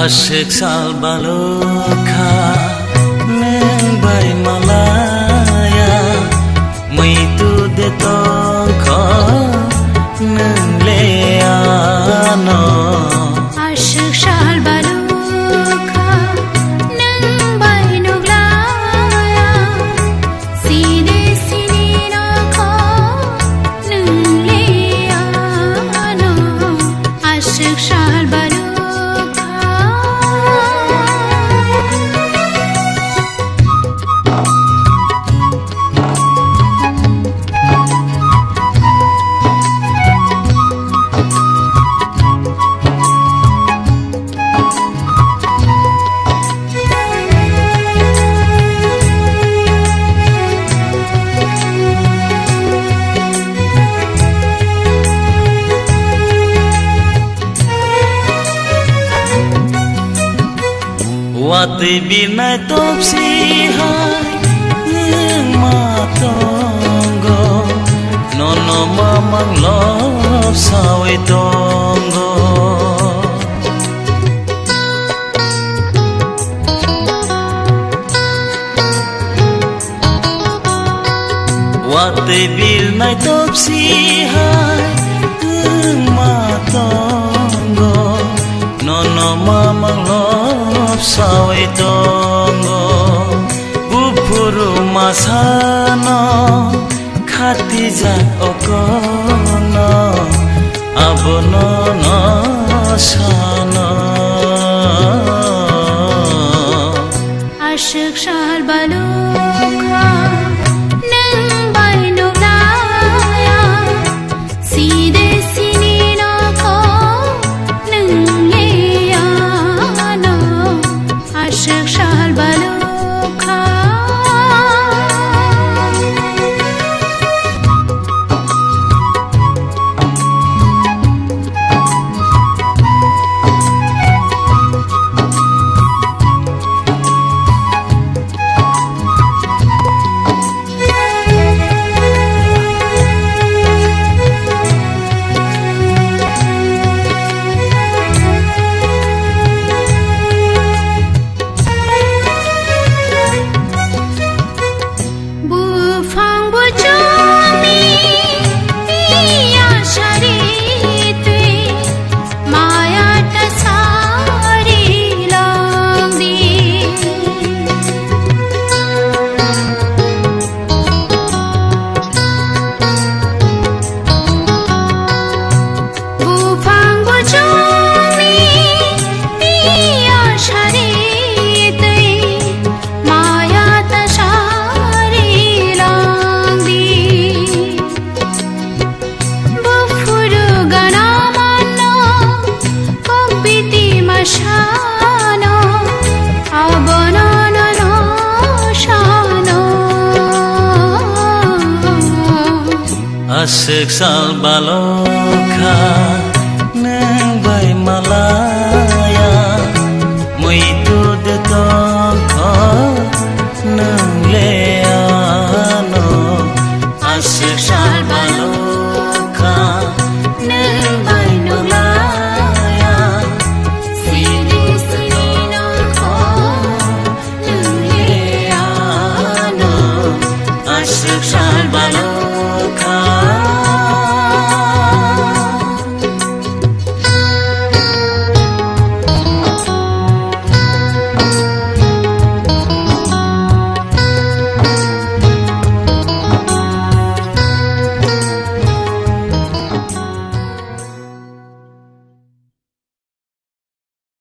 Asyik sal balokha neng bai malaya meitu de tongkho neng leano Asyik sal balokha neng bai nuglaya sine sine nakho neng leano Asyik sal balokha Wati binai topsi hai neng matonggo nono mamang love sawe tonggo Wati binai topsi hai neng matonggo nono mamang love sawe tonggo bupuru masano khatija okono abono no sano Asyik sal balokha neng bai nuglaya sine sine nakho neng leano Asyik sal balokha Asyik sal balokha